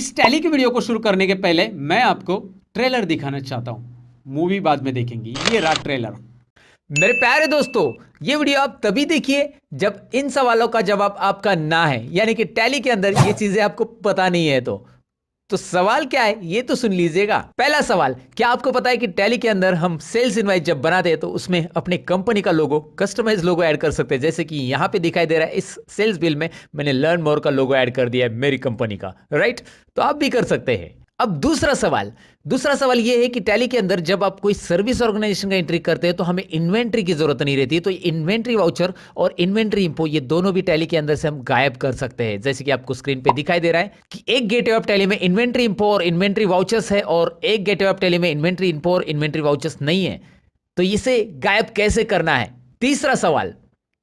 इस टैली की वीडियो को शुरू करने के पहले मैं आपको ट्रेलर दिखाना चाहता हूँ। मूवी बाद में देखेंगे। ये रहा ट्रेलर। मेरे प्यारे दोस्तों, ये वीडियो आप तभी देखिए जब इन सवालों का जवाब आपका ना है, यानी कि टैली के अंदर ये चीजें आपको पता नहीं है। तो सवाल क्या है ये तो सुन लीजिएगा। पहला सवाल, क्या आपको पता है कि टैली के अंदर हम सेल्स इनवाइस जब बनाते हैं तो उसमें अपने कंपनी का लोगो, कस्टमाइज लोगो ऐड कर सकते हैं। जैसे कि यहां पे दिखाई दे रहा है, इस सेल्स बिल में मैंने लर्न मोर का लोगो ऐड कर दिया है मेरी कंपनी का, राइट। तो आप भी कर सकते हैं। अब दूसरा सवाल यह है कि टैली के अंदर जब आप कोई सर्विस ऑर्गेनाइजेशन का एंट्री करते हैं तो हमें इन्वेंट्री की जरूरत नहीं रहती। तो इन्वेंट्री वाउचर और इन्वेंट्री इंफो ये दोनों भी टैली के अंदर से हम गायब कर सकते हैं। जैसे कि आपको स्क्रीन पे दिखाई दे रहा है कि एक गेटवे ऑफ टैली में इन्वेंट्री इंफो और इन्वेंट्री वाउचर्स है और एक गेटवे ऑफ टैली में इन्वेंट्री इंफो और इन्वेंट्री वाउचर्स नहीं है। तो इसे गायब कैसे करना है। तीसरा सवाल,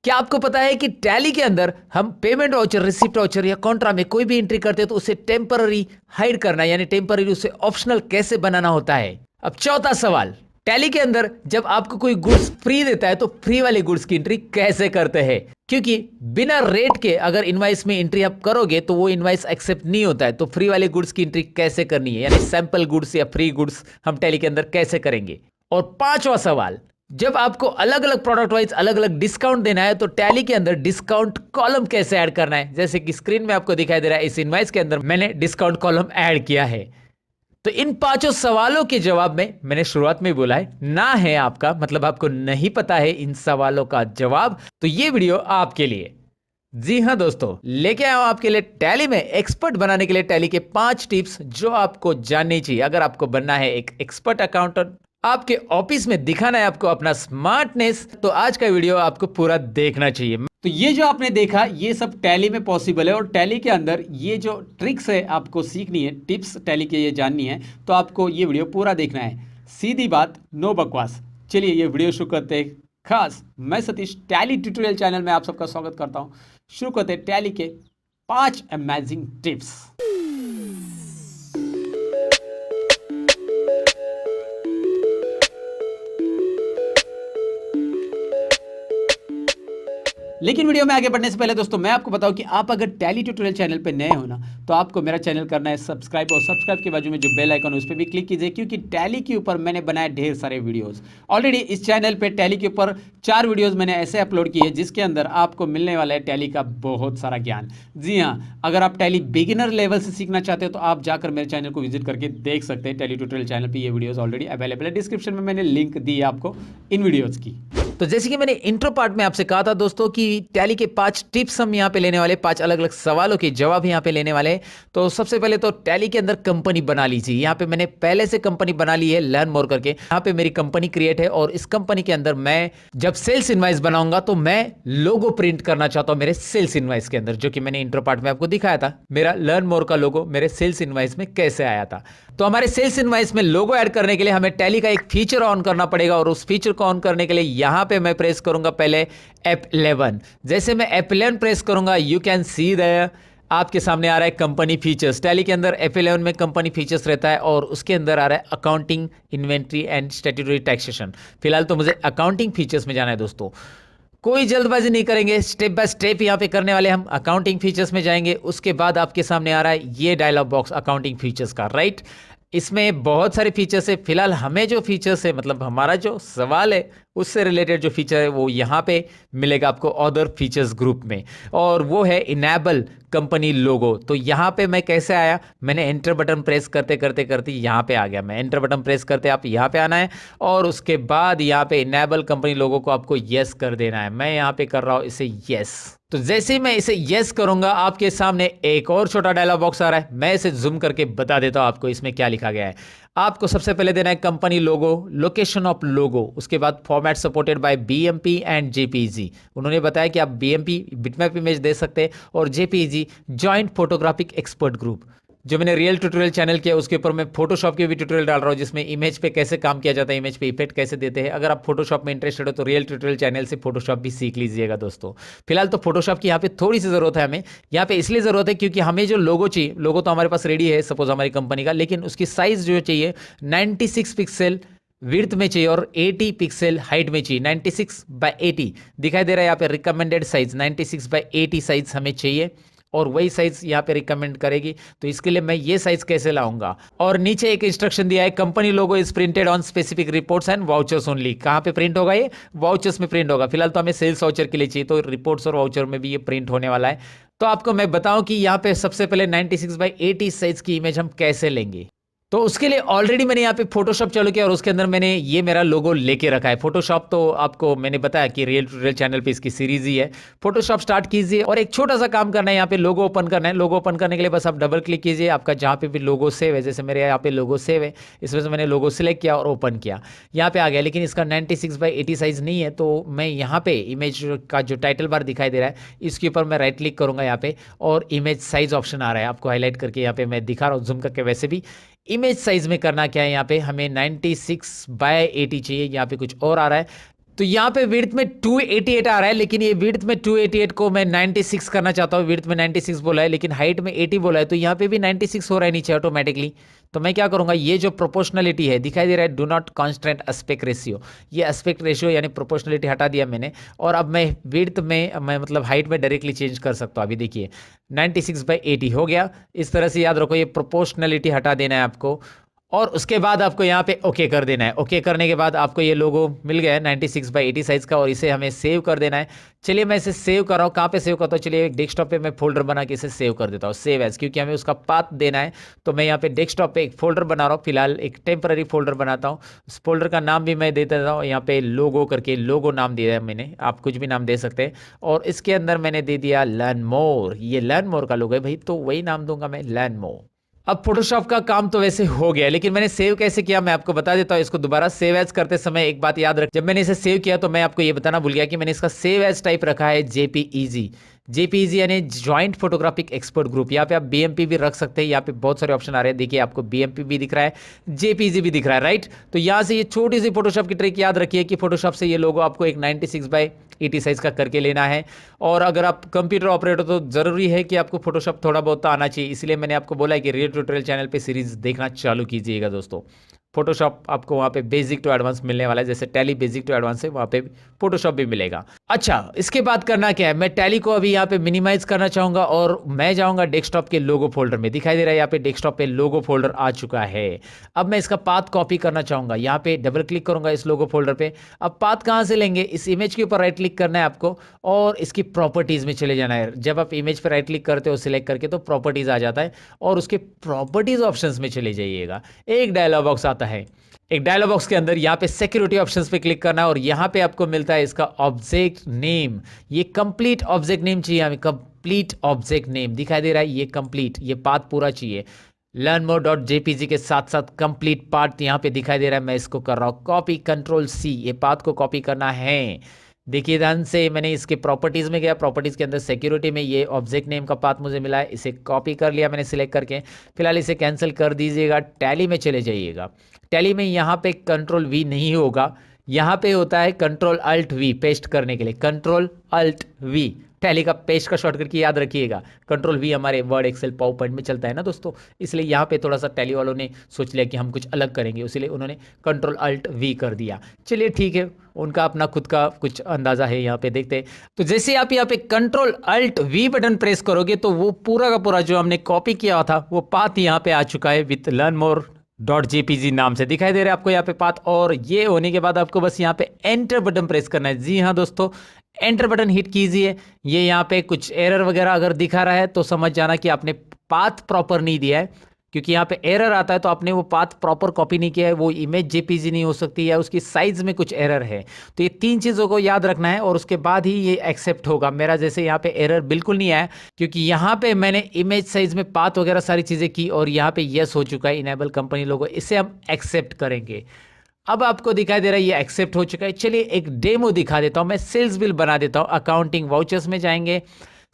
क्या आपको पता है कि टैली के अंदर हम पेमेंट वाउचर, रिसिप्ट वाउचर या कॉन्ट्रा में कोई भी एंट्री करते हैं तो उसे टेम्पररी हाइड करना, यानी टेम्पररी उसे ऑप्शनल कैसे बनाना होता है। अब चौथा सवाल, टैली के अंदर जब आपको कोई गुड्स फ्री देता है तो फ्री वाले गुड्स की एंट्री कैसे करते हैं, क्योंकि बिना रेट के अगर इनवाइस में एंट्री आप करोगे तो वो इनवाइस एक्सेप्ट नहीं होता है। तो फ्री वाले गुड्स की एंट्री कैसे करनी है, यानी सैंपल गुड्स या फ्री गुड्स हम टैली के अंदर कैसे करेंगे। और पांचवा सवाल, जब आपको अलग अलग प्रोडक्ट वाइज अलग अलग डिस्काउंट देना है तो टैली के अंदर डिस्काउंट कॉलम कैसे ऐड करना है। जैसे कि स्क्रीन में आपको दिखाई दे रहा है, इस इनवाइस के अंदर मैंने डिस्काउंट कॉलम ऐड किया है। तो इन पांचों सवालों के जवाब में मैंने शुरुआत में बोला है ना है आपका, मतलब आपको नहीं पता है इन सवालों का जवाब, तो ये वीडियो आपके लिए। जी हां दोस्तों, लेके आया हूं आपके लिए टैली में एक्सपर्ट बनाने के लिए टैली के 5 टिप्स जो आपको जाननी चाहिए अगर आपको बनना है एक एक्सपर्ट अकाउंटेंट, आपके ऑफिस में दिखाना है आपको अपना स्मार्टनेस। तो आज का वीडियो आपको पूरा देखना चाहिए। तो ये जो आपने देखा ये सब टैली में पॉसिबल है और टैली के अंदर ये जो ट्रिक्स है आपको सीखनी है, टिप्स टैली के ये जाननी है, तो आपको ये वीडियो पूरा देखना है। सीधी बात, नो बकवास। चलिए ये वीडियो शुरू करते हैं। खास मैं सतीश टैली ट्यूटोरियल चैनल में आप सबका स्वागत करता हूँ। शुरू करते हैं टैली के 5 अमेजिंग टिप्स। लेकिन वीडियो में आगे बढ़ने से पहले दोस्तों मैं आपको बताऊं कि आप अगर टैली ट्यूटोरियल चैनल पे नए हो ना तो आपको मेरा चैनल करना है सब्सक्राइब, और सब्सक्राइब के बाजू में जो बेल आइकन है उस पर भी क्लिक कीजिए, क्योंकि टैली के ऊपर मैंने बनाए ढेर सारे वीडियोस। ऑलरेडी इस चैनल पे टैली के ऊपर 4 वीडियोस मैंने ऐसे अपलोड किए जिसके अंदर आपको मिलने वाला है टैली का बहुत सारा ज्ञान। जी हाँ, अगर आप टैली बिगिनर लेवल से सीखना चाहते हो तो आप जाकर मेरे चैनल को विजिट करके देख सकते हैं। टैली ट्यूटोरियल चैनल पर ये वीडियोज ऑलरेडी अवेलेबल है। डिस्क्रिप्शन में मैंने लिंक दी है आपको इन वीडियोज़ की। तो जैसे कि मैंने इंट्रो पार्ट में आपसे कहा था दोस्तों कि टैली के 5 टिप्स हम यहाँ पे लेने वाले, 5 अलग अलग सवालों के जवाब यहाँ पे लेने वाले। तो सबसे पहले तो टैली के अंदर कंपनी बना लीजिए। यहाँ पे मैंने पहले से कंपनी बना ली है लर्न मोर करके। यहाँ पे मेरी कंपनी क्रिएट है और इस कंपनी के अंदर मैं जब सेल्स इनवाइस बनाऊंगा तो मैं लोगो प्रिंट करना चाहता हूँ मेरे सेल्स इनवाइस के अंदर, जो कि मैंने इंट्रो पार्ट में आपको दिखाया था। मेरा लर्न मोर का लोगो मेरे सेल्स इनवाइस में कैसे आया था। तो हमारे सेल्स इनवाइस में लोगो ऐड करने के लिए हमें टैली का एक फीचर ऑन करना पड़ेगा, और उस फीचर को ऑन करने के लिए यहां पे मैं प्रेस करूंगा पहले F11। जैसे मैं F11 प्रेस करूंगा, यू कैन सी देयर, आपके सामने आ रहा है कंपनी फीचर्स। टैली के अंदर F11 में कंपनी फीचर्स रहता है और उसके अंदर आ रहा है accounting, inventory and statutory taxation. फिलहाल तो मुझे अकाउंटिंग फीचर्स में जाना है दोस्तों। कोई जल्दबाजी नहीं करेंगे, स्टेप बाय स्टेप यहाँ पे करने वाले। हम अकाउंटिंग फीचर्स में जाएंगे, उसके बाद आपके सामने आ रहा है ये डायलॉग बॉक्स अकाउंटिंग फीचर्स का, राइट। इसमें बहुत सारे फीचर्स है। फिलहाल हमें जो फीचर्स है, मतलब हमारा जो सवाल है उससे रिलेटेड जो फीचर है वो यहाँ पे मिलेगा आपको अदर फीचर्स ग्रुप में, और वो है इनेबल कंपनी लोगो। तो यहाँ पे मैं कैसे आया, मैंने एंटर बटन प्रेस करते करते करते यहाँ पे आ गया। मैं एंटर बटन प्रेस करते आप यहाँ पे आना है और उसके बाद यहाँ पे इनेबल कंपनी लोगो को आपको यस कर देना है। मैं यहाँ पे कर रहा हूँ इसे यस। तो जैसे ही मैं इसे यस करूंगा आपके सामने एक और छोटा डायलॉग बॉक्स आ रहा है। मैं इसे जूम करके बता देता हूं आपको इसमें क्या लिखा गया है। आपको सबसे पहले देना है कंपनी लोगो, लोकेशन ऑफ लोगो, उसके बाद format supported by BMP and JPG. उन्होंने बताया कि आप बीएमपी बिटमैप इमेज दे सकते हैं और JPG joint photographic expert group. जो मैंने रियल ट्यूटोरियल चैनल किया उसके ऊपर मैं फोटोशॉप के भी ट्यूटोरियल डाल रहा हूँ, जिसमें इमेज पे कैसे काम किया जाता है, इमेज पे इफेक्ट कैसे देते हैं। अगर आप फोटोशॉप में इंटरेस्टेड हो तो रियल ट्यूटोरियल चैनल से फोटोशॉप भी सीख लीजिएगा दोस्तों। फिलहाल तो फोटोशॉप की यहाँ पे थोड़ी सी जरूरत है हमें। यहाँ पे इसलिए जरूरत है क्योंकि हमें जो लोगो चाहिए, लोगो तो हमारे पास रेडी है सपोज हमारी कंपनी का, लेकिन उसकी साइज जो चाहिए 96 पिक्सल विड्थ में चाहिए और 80 पिक्सल हाइट में चाहिए। 96 बाय 80 दिखाई दे रहा है यहाँ पे, रिकमेंडेड साइज 96 बाय 80 साइज हमें चाहिए। और वही साइज यहाँ पे रिकमेंड करेगी। तो इसके लिए मैं ये साइज कैसे लाऊंगा। और नीचे एक इंस्ट्रक्शन दिया है, company logo is printed on specific reports and vouchers only. कहाँ पे प्रिंट होगा, ये वाउचर्स में प्रिंट होगा। फिलहाल तो हमें सेल्स वाउचर के लिए चाहिए, तो रिपोर्ट्स और वाउचर में भी ये प्रिंट होने वाला है। तो आपको मैं बताऊं कि यहाँ पे सबसे पहले 96x80 साइज की इमेज हम कैसे लेंगे। तो उसके लिए ऑलरेडी मैंने यहाँ पे फोटोशॉप चालू किया और उसके अंदर मैंने ये मेरा लोगो लेके रखा है। फोटोशॉप तो आपको मैंने बताया कि रियल टू रियल चैनल पे इसकी सीरीज ही है। फोटोशॉप स्टार्ट कीजिए और एक छोटा सा काम करना है, यहाँ पे लोगो ओपन करना है। लोगो ओपन करने के लिए बस आप डबल क्लिक कीजिए, आपका जहाँ पे भी लोगो सेव है, जैसे मेरे यहाँ पे लोगो सेव है, इस वजह से मैंने लोगो सिलेक्ट किया और ओपन किया, यहाँ पे आ गया। लेकिन इसका 96x80 साइज नहीं है, तो मैं यहाँ पे इमेज का जो टाइटल बार दिखाई दे रहा है इसके ऊपर मैं राइट क्लिक करूंगा यहाँ पे, और इमेज साइज ऑप्शन आ रहा है, आपको हाईलाइट करके यहाँ पे मैं दिखा रहा हूँ जूम करके। वैसे भी इमेज साइज में करना क्या है, यहाँ पे हमें 96x80 चाहिए, यहाँ पे कुछ और आ रहा है। तो यहाँ पे विड्थ में 288 आ रहा है, लेकिन ये विड्थ में 288 को मैं 96 करना चाहता हूँ। विड्थ में 96 बोला है लेकिन हाइट में 80 बोला है, तो यहाँ पे भी 96 हो रहा है नीचे ऑटोमेटिकली। तो मैं क्या करूंगा, ये जो प्रोपोर्शनलिटी है दिखाई दे रहा है, do not constant aspect ratio, ये एस्पेक्ट रेशियो यानी प्रोपोर्शनलिटी हटा दिया मैंने। और अब मैं विड्थ में मैं मतलब हाइट में डायरेक्टली चेंज कर सकता हूँ। अभी देखिए 96/80 हो गया। इस तरह से याद रखो, ये प्रोपोर्शनलिटी हटा देना है आपको, और उसके बाद आपको यहाँ पे ओके कर देना है। ओके करने के बाद आपको ये लोगो मिल गया है 96/80 साइज का, और इसे हमें सेव कर देना है। चलिए मैं इसे सेव कर रहा हूँ। कहाँ पे सेव करता हूँ, चलिए एक डेस्कटॉप पे मैं फोल्डर बना के इसे सेव कर देता हूँ, सेव एज, क्योंकि हमें उसका पाथ देना है। तो मैं यहाँ पे डेस्कटॉप पे एक फोल्डर बना रहा हूँ, फिलहाल एक टेम्पररी फोल्डर बनाता हूँ। उस फोल्डर का नाम भी मैं दे देता हूँ, यहाँ पे लोगो करके लोगो नाम दिया है मैंने, आप कुछ भी नाम दे सकते हैं। और इसके अंदर मैंने दे दिया लर्न मोर, ये लर्न मोर का लोगो है भाई, तो वही नाम दूंगा मैं, लर्न मोर। अब फोटोशॉप का काम तो वैसे हो गया, लेकिन मैंने सेव कैसे किया मैं आपको बता देता हूँ। इसको दोबारा सेव एज करते समय एक बात याद रख, जब मैंने इसे सेव किया तो मैं आपको ये बताना भूल गया कि मैंने इसका सेव एज टाइप रखा है जेपीईजी। जेपीईजी यानी ज्वाइंट फोटोग्राफिक एक्सपर्ट ग्रुप। यहाँ पे आप बीएमपी भी रख सकते हैं, यहाँ पे बहुत सारे ऑप्शन आ रहे हैं। देखिए आपको बीएमपी भी दिख रहा है, जेपीईजी भी दिख रहा है, राइट। तो यहाँ से ये छोटी सी फोटोशॉप की ट्रिक याद रखिए कि फोटोशॉप से ये लोगो आपको एक 96/80 साइज का करके लेना है। और अगर आप कंप्यूटर ऑपरेटर तो जरूरी है कि आपको फोटोशॉप थोड़ा बहुत तो आना चाहिए, इसलिए मैंने आपको बोला है कि रियल ट्यूटोरियल चैनल पे सीरीज देखना चालू कीजिएगा दोस्तों। फोटोशॉप आपको वहाँ पे बेसिक टू एडवांस मिलने वाला है, जैसे टैली बेसिक टू एडवांस है, वहाँ पे फोटोशॉप भी मिलेगा। अच्छा, इसके बाद करना क्या है, मैं टैली को अभी यहाँ पे मिनिमाइज करना चाहूंगा और मैं जाऊंगा डेस्कटॉप के लोगो फोल्डर में। दिखाई दे रहा है यहाँ पे डेस्कटॉप पे लोगो फोल्डर आ चुका है। अब मैं इसका पाथ कॉपी करना चाहूंगा, यहाँ पे डबल क्लिक करूंगा इस लोगो फोल्डर पे। अब पाथ कहाँ से लेंगे, इस इमेज के ऊपर राइट क्लिक करना है आपको और इसकी प्रॉपर्टीज में चले जाना है। जब आप इमेज पर राइट क्लिक करते हो सिलेक्ट करके, तो प्रॉपर्टीज आ जाता है और उसके प्रॉपर्टीज ऑप्शंस में चले जाइएगा। एक डायलॉग बॉक्स आता है, एक डायलॉग बॉक्स के अंदर यहाँ पे सिक्योरिटी ऑप्शंस पे क्लिक करना है और यहाँ पे आपको मिलता है इसका ऑब्जेक्ट नेम। ये कंप्लीट ऑब्जेक्ट नेम चाहिए हमें, कंप्लीट ऑब्जेक्ट नेम दिखाई दे रहा है, ये कंप्लीट, ये पाथ पूरा चाहिए। learnmore.jpg के साथ साथ कंप्लीट पार्ट यहाँ पे दिखाई दे रहा है। मैं इसको कर रहा हूँ कॉपी, Ctrl+C, ये पाथ को कॉपी करना है। देखिए ध्यान से, मैंने इसके प्रॉपर्टीज में गया, प्रॉपर्टीज के अंदर सिक्योरिटी में ये ऑब्जेक्ट नेम का पाथ मुझे मिला है, इसे कॉपी कर लिया मैंने सिलेक्ट करके। फिलहाल इसे कैंसिल कर दीजिएगा, टैली में चले जाइएगा। टैली में यहाँ पे Ctrl+V नहीं होगा, यहाँ पे होता है Ctrl+Alt+V पेस्ट करने के लिए, Ctrl+Alt+V टैली का पेस्ट का शॉर्टकट की याद रखिएगा। Ctrl+V हमारे वर्ड, एक्सेल, पावर पॉइंट में चलता है ना दोस्तों, इसलिए यहाँ पे थोड़ा सा टैली वालों ने सोच लिया कि हम कुछ अलग करेंगे, इसलिए उन्होंने Ctrl+Alt+V कर दिया। चलिए ठीक है, उनका अपना खुद का कुछ अंदाजा है, यहाँ पे देखते हैं। तो जैसे आप यहाँ पे Ctrl+Alt+V बटन प्रेस करोगे तो वो पूरा का पूरा जो हमने कॉपी किया था वो पाथ यहाँ पे आ चुका है विथ learnmore.jpg नाम से दिखाई दे रहा है आपको यहाँ पे पाथ। और ये होने के बाद आपको बस यहाँ पे एंटर बटन प्रेस करना है। जी हाँ दोस्तों, एंटर बटन हिट कीजिए। ये यहाँ पे कुछ एरर वगैरह अगर दिखा रहा है तो समझ जाना कि आपने पाथ प्रॉपर नहीं दिया है, क्योंकि यहाँ पे एरर आता है तो आपने वो पाथ प्रॉपर कॉपी नहीं किया है, वो इमेज जेपीजी नहीं हो सकती है, उसकी साइज में कुछ एरर है। तो ये 3 चीज़ों को याद रखना है और उसके बाद ही ये एक्सेप्ट होगा। मेरा जैसे यहाँ पे एरर बिल्कुल नहीं आया, क्योंकि यहाँ पे मैंने इमेज साइज में पाथ वगैरह सारी चीज़ें की और यहाँ पे यस हो चुका है, इनेबल कंपनी लोगो, इसे हम एक्सेप्ट करेंगे। अब आपको दिखाई दे रहा है ये एक्सेप्ट हो चुका है। चलिए एक डेमो दिखा देता हूँ, मैं सेल्स बिल बना देता हूँ। अकाउंटिंग वाउचर्स में जाएंगे,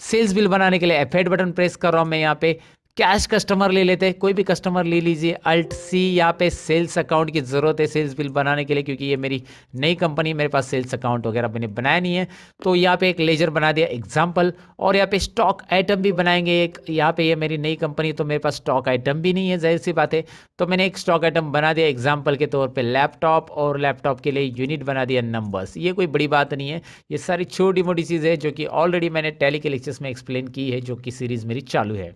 सेल्स बिल बनाने के लिए F8 बटन प्रेस कर रहा हूँ मैं यहाँ पे। कैश कस्टमर ले लेते हैं, कोई भी कस्टमर ले लीजिए। अल्ट सी, यहाँ पे सेल्स अकाउंट की ज़रूरत है सेल्स बिल बनाने के लिए, क्योंकि ये मेरी नई कंपनी है, मेरे पास सेल्स अकाउंट वगैरह मैंने बनाया नहीं है। तो यहाँ पे एक लेजर बना दिया एग्जाम्पल, और यहाँ पे स्टॉक आइटम भी बनाएंगे एक। यहाँ पे ये मेरी नई कंपनी, तो मेरे पास स्टॉक आइटम भी नहीं है, जाहिर सी बात है। तो मैंने एक स्टॉक आइटम बना दिया एग्जाम्पल के तौर पर लैपटॉप, और लैपटॉप के लिए यूनिट बना दिया नंबर्स। ये कोई बड़ी बात नहीं है, ये सारी छोटी मोटी चीज़ें हैं जो कि ऑलरेडी मैंने टैली के लेक्चर्स में एक्सप्लेन की है, जो कि सीरीज़ मेरी चालू है।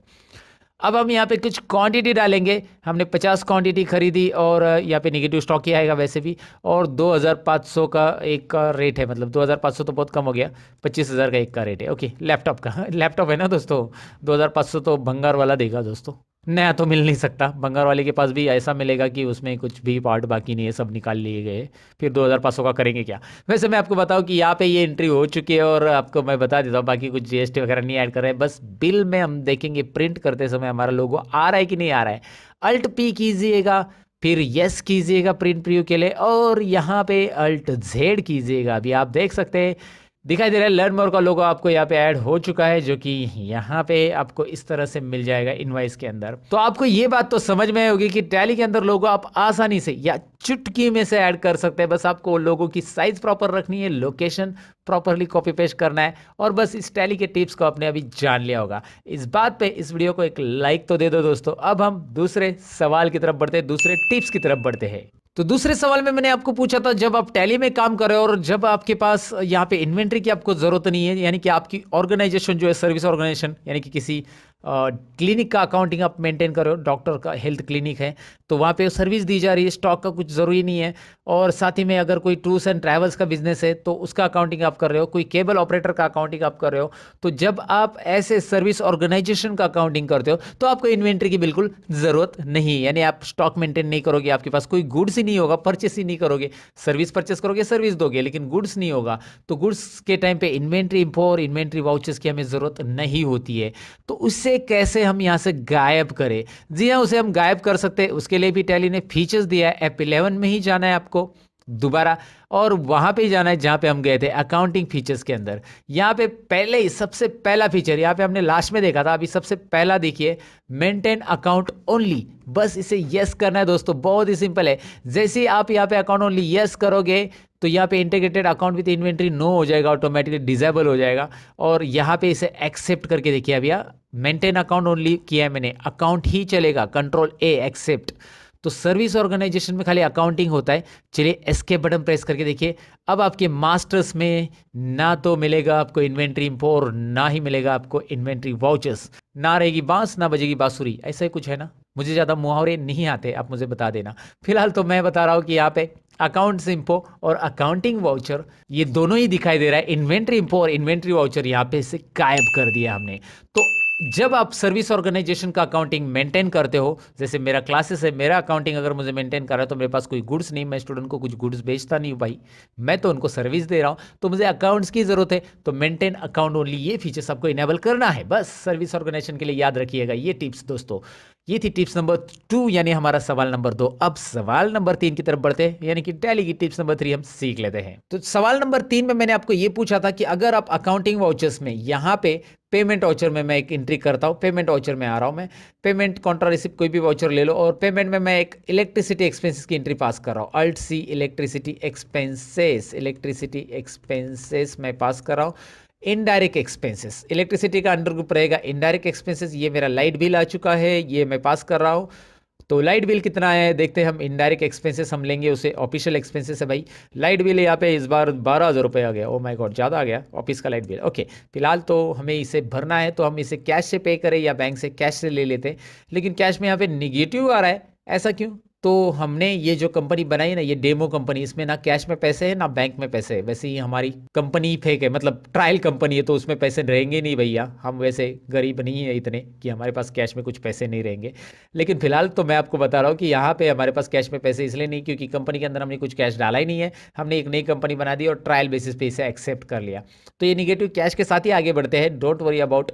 अब हम यहाँ पे कुछ क्वांटिटी डालेंगे। हमने 50 क्वांटिटी खरीदी, और यहाँ पे निगेटिव स्टॉक ही आएगा वैसे भी, और 2500 का एक का रेट है, मतलब 2500 तो बहुत कम हो गया, 25,000 का एक का रेट है। ओके, लैपटॉप का लैपटॉप है ना दोस्तों, 2500 तो भंगार वाला देगा दोस्तों, नया तो मिल नहीं सकता। भंगार वाले के पास भी ऐसा मिलेगा कि उसमें कुछ भी पार्ट बाकी नहीं है, सब निकाल लिए गए, फिर 2500 का करेंगे क्या। वैसे मैं आपको बताऊं कि यहाँ पे ये एंट्री हो चुकी है, और आपको मैं बता देता हूँ, बाकी कुछ जीएसटी वगैरह नहीं ऐड कर रहे हैं। बस बिल में हम देखेंगे प्रिंट करते समय हमारा लोगो आ रहा है कि नहीं आ रहा है। अल्ट पी कीजिएगा, फिर यस कीजिएगा प्रिंट प्रीव्यू के लिए, और यहाँ पे अल्ट जेड कीजिएगा। अभी आप देख सकते हैं दिखाई दे रहा है लर्न मोर का लोगो आपको यहाँ पे ऐड हो चुका है, जो कि यहाँ पे आपको इस तरह से मिल जाएगा इनवाइस के अंदर। तो आपको ये बात तो समझ में होगी कि टैली के अंदर लोगो आप आसानी से या चुटकी में से ऐड कर सकते हैं। बस आपको लोगो की साइज प्रॉपर रखनी है, लोकेशन प्रॉपरली कॉपी पेस्ट करना है, और बस इस टैली के टिप्स को आपने अभी जान लिया होगा। इस बात पे इस वीडियो को एक लाइक तो दे दो दोस्तों। अब हम दूसरे सवाल की तरफ बढ़ते हैं, दूसरे टिप्स की तरफ बढ़ते हैं। तो दूसरे सवाल में मैंने आपको पूछा था, जब आप टैली में काम कर रहे हो और जब आपके पास यहाँ पे इन्वेंट्री की आपको जरूरत नहीं है, यानी कि आपकी ऑर्गेनाइजेशन जो है सर्विस ऑर्गेनाइजेशन, यानी कि किसी क्लिनिक का अकाउंटिंग आप मेंटेन कर रहे हो, डॉक्टर का हेल्थ क्लिनिक है, तो वहाँ पे सर्विस दी जा रही है, स्टॉक का कुछ ज़रूरी नहीं है। और साथ ही में अगर कोई टूर्स एंड ट्रैवल्स का बिजनेस है तो उसका अकाउंटिंग आप कर रहे हो, कोई केबल ऑपरेटर का अकाउंटिंग आप कर रहे हो, तो जब आप ऐसे सर्विस ऑर्गेनाइजेशन का अकाउंटिंग करते हो तो आपको इन्वेंट्री की बिल्कुल ज़रूरत नहीं, यानी आप स्टॉक मेंटेन नहीं करोगे, आपके पास कोई गुड्स ही नहीं होगा, परचेस ही नहीं करोगे। सर्विस परचेस करोगे, सर्विस दोगे, लेकिन गुड्स नहीं होगा, तो गुड्स के टाइम पे इन्वेंट्री इंफो और इन्वेंट्री वाउचर्स की हमें ज़रूरत नहीं होती है। तो उससे कैसे हम यहाँ से गायब करें? जी हाँ, उसे हम गायब कर सकते हैं। उसके लिए भी टैली ने फीचर्स दिया है। ऐप 11 में ही जाना है आपको दोबारा, और वहां पे जाना है जहां पे हम गए थे अकाउंटिंग फीचर्स के अंदर। यहाँ पे पहले ही सबसे पहला फीचर, यहाँ पे हमने लास्ट में देखा था, अभी सबसे पहला देखिए, मेंटेन अकाउंट ओनली। बस इसे यस करना है दोस्तों, बहुत ही सिंपल है। जैसे ही आप यहाँ पे अकाउंट ओनली यस करोगे तो यहाँ पे integrated account with inventory no हो जाएगा, ऑटोमेटिकली डिसेबल हो जाएगा। और यहाँ पे इसे एक्सेप्ट करके देखिए, भैया मेंटेन अकाउंट ओनली किया है मैंने, अकाउंट ही चलेगा, कंट्रोल ए एक्सेप्ट। तो सर्विस ऑर्गेनाइजेशन में खाली अकाउंटिंग होता है। चलिए एस्केप बटन प्रेस करके देखिए, अब आपके मास्टर्स में ना तो मिलेगा आपको इन्वेंट्री इंफो और ना ही मिलेगा आपको इन्वेंट्री वाउचर्स, ना रहेगी बांस ना बजेगी बांसुरी, ऐसा ही कुछ है ना। मुझे ज़्यादा मुहावरे नहीं आते, आप मुझे बता देना। फिलहाल तो मैं बता रहा हूँ कि यहाँ पे अकाउंट्स इंफो और अकाउंटिंग वाउचर ये दोनों ही दिखाई दे रहा है। इन्वेंट्री इंफो और इन्वेंट्री वाउचर यहाँ पे इसे गायब कर दिया हमने। तो जब आप सर्विस ऑर्गेनाइजेशन का अकाउंटिंग मेंटेन करते हो, जैसे मेरा क्लासेस है, मेरा अकाउंटिंग अगर मुझे मेंटेन कर रहा है, तो मेरे पास कोई गुड्स नहीं, मैं स्टूडेंट को कुछ गुड्स बेचता नहीं हूँ भाई, मैं तो उनको सर्विस दे रहा हूँ, तो मुझे अकाउंट्स की जरूरत है। तो मेंटेन अकाउंट ओनली ये फीचर्स आपको इनेबल करना है, बस सर्विस ऑर्गेनाइजेशन के लिए याद रखिएगा ये टिप्स दोस्तों। ये थी टिप्स नंबर 2, यानी हमारा सवाल नंबर 2। अब सवाल नंबर 3 की तरफ बढ़ते हैं, यानी कि टैली की टिप्स नंबर 3 हम सीख लेते हैं। तो सवाल नंबर 3 में मैंने आपको ये पूछा था कि अगर आप अकाउंटिंग वाउचर्स में यहाँ पे पेमेंट वाउचर में मैं एक एंट्री करता हूँ, पेमेंट वाउचर में आ रहा हूँ मैं, पेमेंट कॉन्ट्रा रिसिप्ट कोई भी वाउचर ले लो, और पेमेंट में मैं एक इलेक्ट्रिसिटी एक्सपेंसेस की एंट्री पास कर रहा हूँ, alt c electricity expenses, electricity expenses मैं पास कर रहा हूँ। इनडायरेक्ट एक्सपेंसेस, इलेक्ट्रिसिटी का अंडर ग्रुप रहेगा इनडायरेक्ट एक्सपेंसेस। ये मेरा लाइट बिल आ चुका है, ये मैं पास कर रहा हूँ। तो लाइट बिल कितना है देखते हैं हम। इनडायरेक्ट एक्सपेंसेस हम लेंगे, उसे ऑफिशियल एक्सपेंसेस है भाई। लाइट बिल यहाँ पे इस बार 12,000 रुपये आ गया, ओ माय गॉड ज़्यादा आ गया ऑफिस का लाइट बिल। ओके, फिलहाल तो हमें इसे भरना है, तो हम इसे कैश से पे करें या बैंक से कैश से ले लेते हैं। लेकिन कैश में यहाँ पे निगेटिव आ रहा है, ऐसा क्यों? तो हमने ये जो कंपनी बनाई है ना, ये डेमो कंपनी, इसमें ना कैश में पैसे है ना बैंक में पैसे है। वैसे ही हमारी कंपनी फेक है, मतलब ट्रायल कंपनी है, तो उसमें पैसे रहेंगे नहीं भैया। हम वैसे गरीब नहीं है इतने कि हमारे पास कैश में कुछ पैसे नहीं रहेंगे। लेकिन फिलहाल तो मैं आपको बता रहा हूँ कि यहाँ पे हमारे पास कैश में पैसे इसलिए नहीं क्योंकि कंपनी के अंदर हमने कुछ कैश डाला ही नहीं है। हमने एक नई कंपनी बना दी और ट्रायल बेसिस पे इसे एक्सेप्ट कर लिया। तो ये निगेटिव कैश के साथ ही आगे बढ़ते हैं। डोंट वरी अबाउट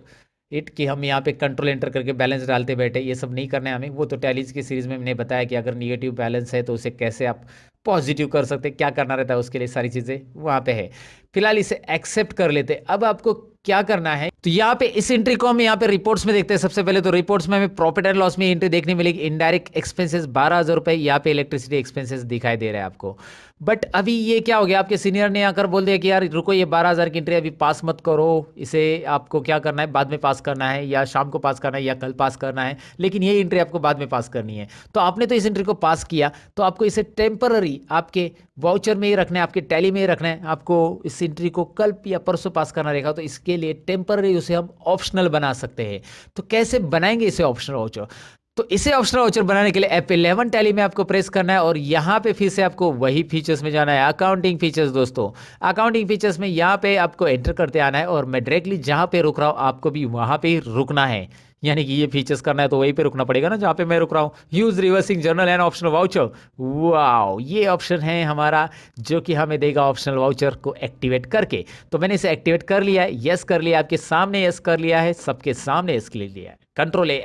इट कि हम यहाँ पे कंट्रोल एंटर करके बैलेंस डालते बैठे, ये सब नहीं करना है हमें। वो तो टैलीज की सीरीज में मैंने बताया कि अगर निगेटिव बैलेंस है तो उसे कैसे आप पॉजिटिव कर सकते हैं, क्या करना रहता है उसके लिए, सारी चीज़ें वहाँ पे है। फिलहाल इसे एक्सेप्ट कर लेते। अब आपको क्या करना है तो यहाँ पे इस एंट्री को हम यहाँ पे रिपोर्ट्स में देखते हैं। सबसे पहले तो रिपोर्ट्स में हमें प्रॉफिट एंड लॉस में एंट्री देखने मिलेगी। इनडायरेक्ट एक्सपेंसेस 12,000 रुपए, यहाँ पे इलेक्ट्रिसिटी एक्सपेंसेस दिखाई दे रहा है आपको। बट अभी ये क्या हो गया, आपके सीनियर ने आकर बोल दिया कि यार रुको, ये 12,000 की एंट्री अभी पास मत करो, इसे आपको क्या करना है, बाद में पास करना है, या शाम को पास करना है, या कल पास करना है, लेकिन ये एंट्री आपको बाद में पास करनी है। तो आपने तो इस एंट्री को पास किया, तो आपको इसे टेम्पररी आपके वाउचर में ही रखना है, आपके टैली में ही रखना है। आपको इस एंट्री को कल या परसों पास करना रहेगा, तो इसके लिए टेम्पररी उसे हम ऑप्शनल बना सकते हैं। तो कैसे बनाएंगे इसे ऑप्शनल वाउचर? तो इसे ऑप्शनल वाउचर बनाने के लिए F11 टैली में आपको प्रेस करना है, और यहाँ पे फिर से आपको वही फीचर्स में जाना है, अकाउंटिंग फीचर्स। दोस्तों, अकाउंटिंग फीचर्स में यहाँ पे आपको एंटर करते आना है, और मैं डायरेक्टली जहाँ पे रुक रहा हूँ आपको भी वहाँ पे ही रुकना है। यानी कि ये फीचर्स करना है तो वहीं पे रुकना पड़ेगा ना जहाँ पे मैं रुक रहा हूँ। Use reversing journal and optional voucher, wow, ये ऑप्शन है हमारा जो कि हमें देगा ऑप्शनल वाउचर को एक्टिवेट करके। तो मैंने इसे एक्टिवेट कर लिया है, यस कर लिया, आपके सामने यस कर लिया है, सबके सामने यस कर लिया है। कंट्रोल ए,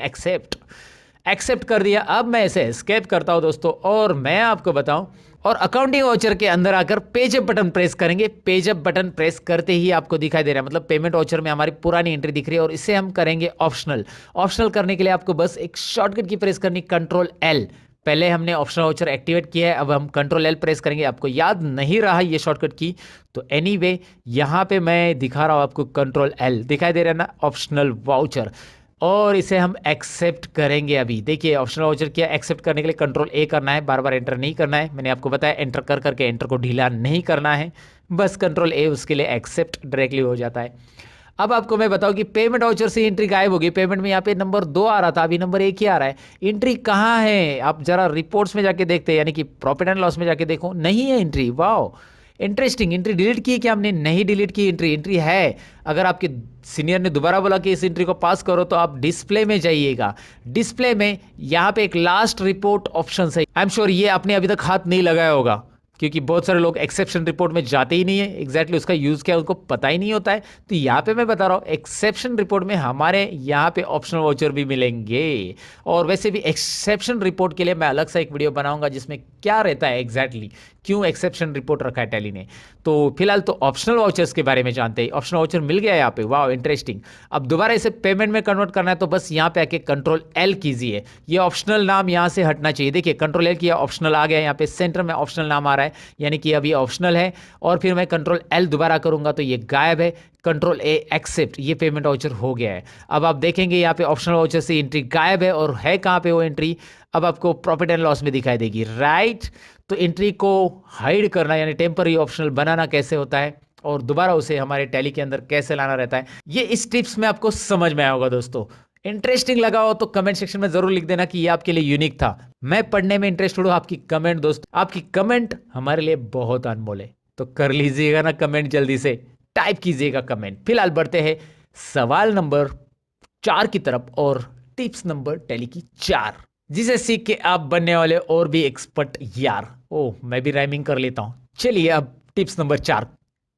एक्सेप्ट कर दिया। अब मैं इसे एस्केप करता हूं दोस्तों, और मैं आपको बताऊं, और अकाउंटिंग वाउचर के अंदर आकर पेज अप बटन प्रेस करेंगे। पेज अप बटन प्रेस करते ही आपको दिखाई दे रहा है, मतलब पेमेंट वाउचर में हमारी पुरानी एंट्री दिख रही है, और इसे हम करेंगे ऑप्शनल। ऑप्शनल करने के लिए आपको बस एक शॉर्टकट की प्रेस करनी, कंट्रोल एल। पहले हमने ऑप्शनल वाउचर एक्टिवेट किया है, अब हम कंट्रोल एल प्रेस करेंगे। आपको याद नहीं रहा ये शॉर्टकट की, तो एनीवे यहाँ पे मैं दिखा रहा हूँ आपको, कंट्रोल एल दिखाई दे रहा है ना, ऑप्शनल वाउचर, और इसे हम एक्सेप्ट करेंगे। अभी देखिए ऑप्शनल वाउचर किया, एक्सेप्ट करने के लिए कंट्रोल ए करना है, बार बार एंटर नहीं करना है। मैंने आपको बताया एंटर कर करके एंटर को ढीला नहीं करना है, बस कंट्रोल ए, उसके लिए एक्सेप्ट डायरेक्टली हो जाता है। अब आपको मैं बताऊं कि पेमेंट वाउचर से एंट्री गायब होगी। पेमेंट में यहाँ पे नंबर 2 आ रहा था, अभी नंबर 1 ही आ रहा है। एंट्री कहाँ है? आप जरा रिपोर्ट्स में जाके देखते हैं, यानी कि प्रॉफिट एंड लॉस में जाके देखो, नहीं है entry. Wow, interesting. Entry delete की क्या हमने? नहीं डिलीट की एंट्री है। अगर आपके सीनियर ने दोबारा बोला कि इस एंट्री को पास करो, तो आप डिस्प्ले में जाइएगा। डिस्प्ले में यहाँ पे एक लास्ट रिपोर्ट ऑप्शन है, आई एम श्योर ये आपने अभी तक हाथ नहीं लगाया होगा, क्योंकि बहुत सारे लोग एक्सेप्शन रिपोर्ट में जाते ही नहीं है, एग्जैक्टली उसका यूज क्या है उनको पता ही नहीं होता है। तो यहाँ पे मैं बता रहा हूँ, एक्सेप्शन रिपोर्ट में हमारे यहाँ पे ऑप्शनल वाउचर भी मिलेंगे। और वैसे भी एक्सेप्शन रिपोर्ट के लिए मैं अलग सा एक वीडियो बनाऊंगा, जिसमें क्या रहता है एग्जैक्टली, क्यों एक्सेप्शन रिपोर्ट रखा है टैली ने। तो फिलहाल तो ऑप्शनल वाउचर्स के बारे में जानते हैं। ऑप्शनल वाउचर मिल गया यहाँ पे, वाह इंटरेस्टिंग। अब दोबारा इसे पेमेंट में कन्वर्ट करना है, तो बस यहाँ पे आके कंट्रोल एल कीजिए। ये ऑप्शनल नाम यहाँ से हटना चाहिए। देखिए कंट्रोल एल किया, ऑप्शनल आ गया, यहाँ पे सेंटर में ऑप्शनल नाम आ रहा है, यानी कि अभी ऑप्शनल है। और फिर मैं कंट्रोल एल दोबारा करूंगा तो ये गायब है। कंट्रोल ए, एक्सेप्ट, ये पेमेंट वाउचर हो गया है। अब आप देखेंगे यहाँ पे ऑप्शनल वाउचर से एंट्री गायब है, और है कहाँ पे वो एंट्री? अब आपको प्रॉफिट एंड लॉस में दिखाई देगी, राइट। तो एंट्री को हाइड करना यानी टेम्पररी ऑप्शनल बनाना कैसे होता है, और दोबारा उसे हमारे टैली के अंदर कैसे लाना रहता है, ये इस टिप्स में आपको समझ में आया होगा दोस्तों। इंटरेस्टिंग लगा हो तो कमेंट सेक्शन में जरूर लिख देना कि ये आपके लिए यूनिक था। मैं पढ़ने में इंटरेस्टेड हूँ, आपकी कमेंट दोस्तों, आपकी कमेंट हमारे लिए बहुत अनमोल है, तो कर लीजिएगा ना कमेंट, जल्दी से टाइप कीजिएगा कमेंट। फिलहाल बढ़ते हैं सवाल नंबर 4 की तरफ, और टिप्स नंबर टैली की 4, जिसे सीख के आप बनने वाले और भी एक्सपर्ट यार। ओह, मैं भी राइमिंग कर लेता हूं। चलिए अब टिप्स नंबर 4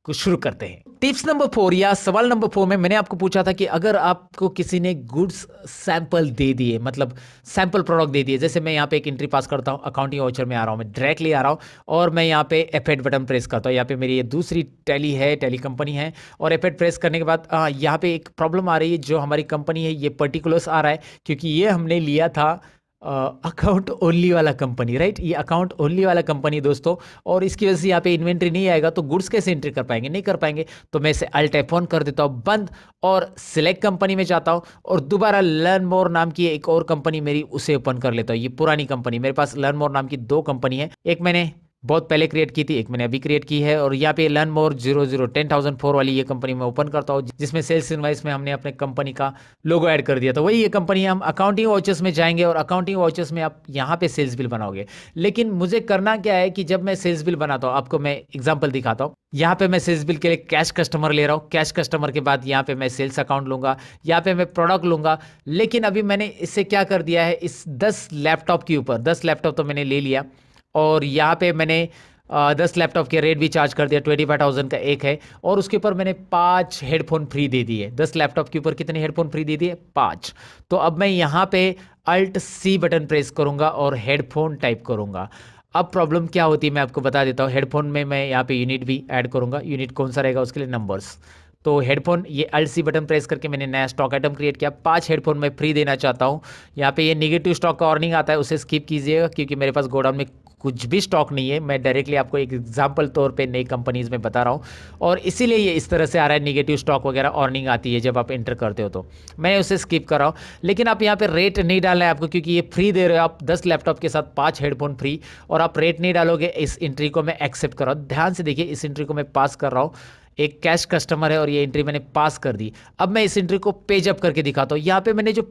को शुरू करते हैं। टिप्स नंबर 4 या सवाल नंबर 4 में मैंने आपको पूछा था कि अगर आपको किसी ने गुड्स सैंपल दे दिए, मतलब सैंपल प्रोडक्ट दे दिए, जैसे मैं यहाँ पे एक एंट्री पास करता हूँ, अकाउंटिंग वाउचर में आ रहा हूँ, मैं डायरेक्टली आ रहा हूँ, और मैं यहाँ पे F8 बटन प्रेस करता हूँ। यहाँ पे मेरी ये दूसरी टैली है, टैली कंपनी है, और F8 प्रेस करने के बाद यहाँ पे एक प्रॉब्लम आ रही है, जो हमारी कंपनी है ये पर्टिकुलर्स आ रहा है, क्योंकि ये हमने लिया था अकाउंट ओनली वाला कंपनी, राइट। ये अकाउंट ओनली वाला कंपनी दोस्तों, और इसकी वजह से यहाँ पे इन्वेंट्री नहीं आएगा, तो गुड्स कैसे एंट्री कर पाएंगे? नहीं कर पाएंगे। तो मैं इसे अल्ट F1 कर देता हूँ बंद, और सिलेक्ट कंपनी में जाता हूँ, और दोबारा लर्न मोर नाम की एक और कंपनी मेरी, उसे ओपन कर लेता हूँ। ये पुरानी कंपनी, मेरे पास लर्न मोर नाम की 2 कंपनी है, एक मैंने बहुत पहले क्रिएट की थी, एक मैंने अभी क्रिएट की है। और यहाँ पे लर्न मोर 10,004 वाली ये कंपनी मैं ओपन करता हूँ, जिसमें सेल्स इनवाइस में हमने अपने कंपनी का लोगो ऐड कर दिया था, वही ये कंपनी है। हम अकाउंटिंग वाउचर्स में जाएंगे, और अकाउंटिंग वाउचर्स में आप यहाँ पे सेल्स बिल बनाओगे। लेकिन मुझे करना क्या है कि जब मैं सेल्स बिल बनाता हूँ, आपको मैं एग्जाम्पल दिखाता हूँ। यहाँ पे मैं सेल्स बिल के लिए कैश कस्टमर ले रहा हूँ, कैश कस्टमर के बाद यहाँ पे मैं सेल्स अकाउंट लूंगा, यहाँ पे मैं प्रोडक्ट लूंगा। लेकिन अभी मैंने इससे क्या कर दिया है, इस 10 लैपटॉप के ऊपर, 10 लैपटॉप तो मैंने ले लिया, और यहाँ पे मैंने 10 लैपटॉप के रेट भी चार्ज कर दिया, 25,000 का एक है, और उसके ऊपर मैंने 5 हेडफोन फ्री दे दिए। 10 लैपटॉप के ऊपर कितने हेडफोन फ्री दे दिए? 5। तो अब मैं यहाँ पे अल्ट C बटन प्रेस करूंगा और हेडफोन टाइप करूंगा। अब प्रॉब्लम क्या होती है मैं आपको बता देता हूँ। हेडफोन में मैं यहाँ पे यूनिट भी ऐड करूंगा। यूनिट कौन सा रहेगा? उसके लिए नंबर्स तो हेडफोन ये अल्ट सी बटन प्रेस करके मैंने नया स्टॉक आइटम क्रिएट किया। 5 हेडफोन मैं फ्री देना चाहता हूँ। यहाँ पे ये नेगेटिव स्टॉक का वार्निंग आता है, उसे स्किप कीजिएगा क्योंकि मेरे पास गोडाउन में कुछ भी स्टॉक नहीं है। मैं डायरेक्टली आपको एक एग्जाम्पल तौर पे नई कंपनीज में बता रहा हूँ और इसीलिए ये इस तरह से आ रहा है, नेगेटिव स्टॉक वगैरह वार्निंग आती है जब आप एंटर करते हो। तो मैं उसे स्किप कर रहा हूँ। लेकिन आप यहाँ पे रेट नहीं डालना है आपको, क्योंकि ये फ्री दे रहे हो आप 10 लैपटॉप के साथ 5 हेडफोन फ्री, और आप रेट नहीं डालोगे। इस एंट्री को मैं एक्सेप्ट कर रहा हूँ। ध्यान से देखिए, इस एंट्री को मैं पास कर रहा हूँ। एक कैश कस्टमर है और ये एंट्री मैंने पास कर दी। अब मैं इस एंट्री को पेज अप करके दिखाता हूँ। यहाँ पे मैंने जो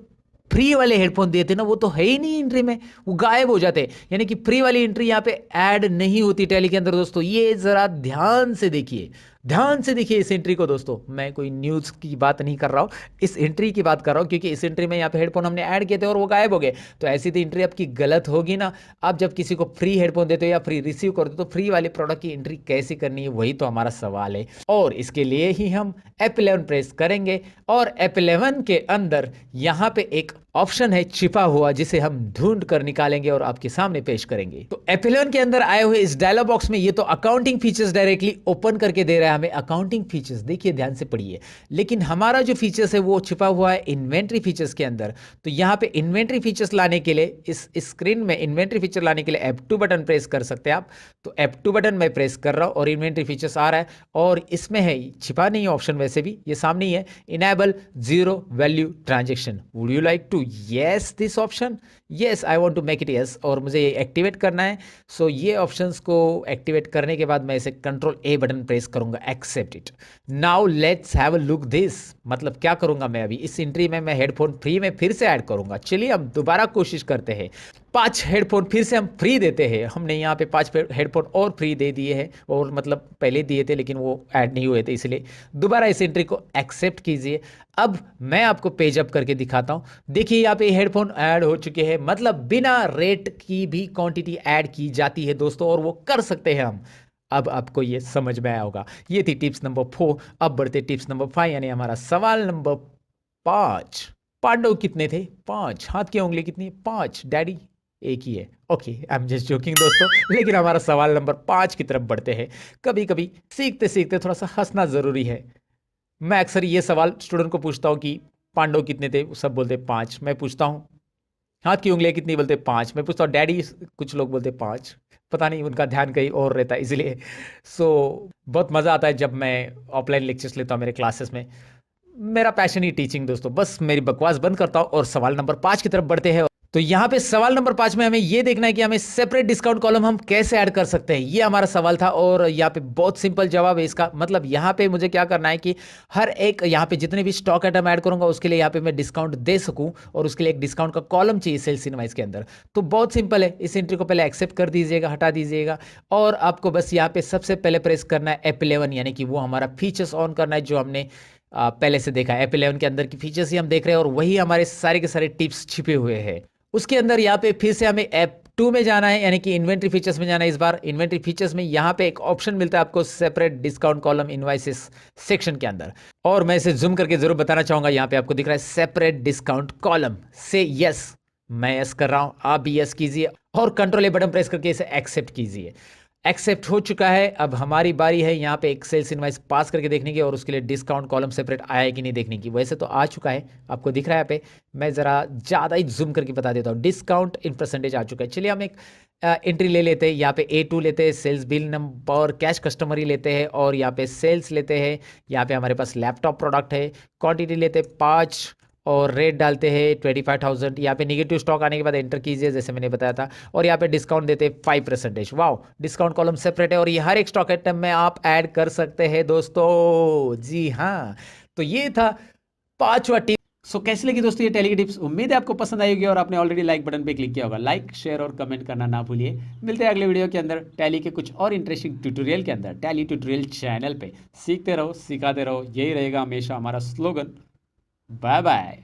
फ्री वाले हेडफोन दिए थे ना, वो तो है ही नहीं एंट्री में, वो गायब हो जाते। यानी कि फ्री वाली एंट्री यहाँ पे ऐड नहीं होती टैली के अंदर दोस्तों। ये जरा ध्यान से देखिए, ध्यान से देखिए इस एंट्री को दोस्तों। मैं कोई न्यूज़ की बात नहीं कर रहा हूँ, इस एंट्री की बात कर रहा हूँ, क्योंकि इस एंट्री में यहाँ पे हेडफोन हमने ऐड किए थे और वो गायब हो गए। तो ऐसी तो एंट्री आपकी गलत होगी ना। आप जब किसी को फ्री हेडफोन देते हो या फ्री रिसीव करते हो तो फ्री वाले प्रोडक्ट की एंट्री कैसे करनी है, वही तो हमारा सवाल है। और इसके लिए ही हम F11 प्रेस करेंगे और F11 के अंदर यहाँ पे एक ऑप्शन है छिपा हुआ, जिसे हम ढूंढ कर निकालेंगे और आपके सामने पेश करेंगे। तो F11 के अंदर आए हुए इस डायलॉग बॉक्स में ये तो अकाउंटिंग फीचर्स डायरेक्टली ओपन करके दे रहा है हमें। अकाउंटिंग फीचर्स देखिए, ध्यान से पढ़िए। लेकिन हमारा जो फीचर्स है वो छिपा हुआ है इन्वेंट्री फीचर्स के अंदर। तो यहाँ पे इन्वेंट्री फीचर्स लाने के लिए, इस स्क्रीन में इन्वेंट्री फीचर लाने के लिए F2 बटन प्रेस कर सकते हैं आप। तो F2 बटन मैं प्रेस कर रहा हूँ और इन्वेंट्री फीचर्स आ रहा है, और इसमें है, छिपा नहीं है ऑप्शन, वैसे भी ये सामने ही है, enable zero value transaction. Would you like to yes this option? Yes, I want to make it yes, और मुझे ये एक्टिवेट करना है। सो ये ऑप्शंस को एक्टिवेट करने के बाद मैं इसे कंट्रोल ए बटन प्रेस करूंगा, accept it. Now let's have a look this. मतलब क्या करूंगा मैं अभी इस एंट्री में, मैं हेडफोन फ्री में फिर से ऐड करूंगा। चलिए हम दोबारा कोशिश करते हैं। 5 हेडफोन फिर से हम फ्री देते हैं। हमने यहाँ पे 5 हेडफोन और फ्री दे दिए हैं, और मतलब पहले दिए थे लेकिन वो ऐड नहीं हुए थे, इसलिए दोबारा इस एंट्री को एक्सेप्ट कीजिए। अब मैं आपको पेज अप करके दिखाता हूँ। देखिए यहाँ पे हेडफोन ऐड हो चुके हैं, मतलब बिना रेट की भी क्वांटिटी ऐड की जाती है दोस्तों, और वो कर सकते हैं हम। अब आपको ये समझ में आया होगा। ये थी टिप्स नंबर 4। अब बढ़ते टिप्स नंबर 5, यानी हमारा सवाल नंबर 5। पांडव कितने थे? 5। हाथ की उंगली कितनी? 5। डैडी एक ही है। Okay, I am just joking दोस्तों। लेकिन हमारा सवाल नंबर 5 की तरफ बढ़ते हैं। कभी कभी सीखते सीखते थोड़ा सा हंसना जरूरी है। मैं अक्सर ये सवाल स्टूडेंट को पूछता हूँ कि पांडव कितने थे, सब बोलते 5। मैं पूछता हूँ हाथ की उंगलियां कितनी, बोलते 5। मैं पूछता हूँ डैडी, कुछ लोग बोलते 5। पता नहीं, उनका ध्यान कहीं और रहता है इसलिए। सो बहुत मज़ा आता है जब मैं ऑफलाइन लेक्चर्स लेता हूँ मेरे क्लासेस में। मेरा पैशन ही टीचिंग दोस्तों। बस मेरी बकवास बंद करता हूँ और सवाल नंबर 5 की तरफ बढ़ते हैं। तो यहाँ पे सवाल नंबर 5 में हमें ये देखना है कि हमें सेपरेट डिस्काउंट कॉलम हम कैसे ऐड कर सकते हैं। ये हमारा सवाल था, और यहाँ पे बहुत सिंपल जवाब है इसका। मतलब यहाँ पे मुझे क्या करना है कि हर एक, यहाँ पे जितने भी स्टॉक आइटम ऐड करूंगा उसके लिए यहाँ पे मैं डिस्काउंट दे सकूं, और उसके लिए एक डिस्काउंट का कॉलम चाहिए सेल्स इनवाइस के अंदर। तो बहुत सिंपल है। इस एंट्री को पहले एक्सेप्ट कर दीजिएगा, हटा दीजिएगा, और आपको बस यहाँ पे सबसे पहले प्रेस करना है F11, यानी कि वो हमारा फीचर्स ऑन करना है जो हमने पहले से देखा है। F11 के अंदर की फीचर्स ही हम देख रहे हैं, और वही हमारे सारे के सारे टिप्स छिपे हुए हैं। उसके अंदर यहाँ पे फिर से हमें F2 में जाना है, यानी कि इन्वेंट्री फीचर्स में जाना है। इस बार इन्वेंट्री फीचर्स में यहाँ पे एक ऑप्शन मिलता है आपको, separate discount column invoices section के अंदर। और मैं इसे जूम करके जरूर बताना चाहूंगा, यहाँ पे आपको दिख रहा है सेपरेट डिस्काउंट कॉलम से यस। मैं यस कर रहा हूँ, आप भी यस कीजिए, और कंट्रोल ए बटन प्रेस करके इसे एक्सेप्ट कीजिए। एक्सेप्ट हो चुका है। अब हमारी बारी है यहाँ पे एक सेल्स इनवाइस पास करके देखने की, और उसके लिए डिस्काउंट कॉलम सेपरेट आया है कि नहीं देखने की। वैसे तो आ चुका है, आपको दिख रहा है यहाँ पे। मैं ज़रा ज़्यादा ही जूम करके बता देता हूँ। डिस्काउंट इन परसेंटेज आ चुका है। चलिए हम एक एंट्री ले लेते हैं। यहाँ पे A2 लेते हैं, sales bill number, cash customer ही लेते हैं, और यहाँ पे सेल्स लेते हैं। यहाँ पे हमारे पास लैपटॉप प्रोडक्ट है। क्वांटिटी लेते हैं 5, और रेट डालते हैं 25,000। यहाँ पे निगेटिव स्टॉक आने के बाद एंटर कीजिए जैसे मैंने बताया था, और यहाँ पे डिस्काउंट देते हैं 5%। वाओ, डिस्काउंट कॉलम सेपरेट है, और ये हर एक स्टॉक आइटम में आप ऐड कर सकते हैं दोस्तों। जी हाँ, तो ये था 5वां टिप। सो कैसी लगी दोस्तों ये टैली की टिप्स? उम्मीद है आपको पसंद आई होगी, और आपने ऑलरेडी लाइक बटन पे क्लिक किया होगा। लाइक, शेयर और कमेंट करना ना भूलिए। मिलते हैं अगले वीडियो के अंदर टैली के कुछ और इंटरेस्टिंग ट्यूटोरियल के अंदर। टैली ट्यूटोरियल चैनल पे सीखते रहो, सिखाते रहो, यही रहेगा हमेशा हमारा स्लोगन। Bye bye.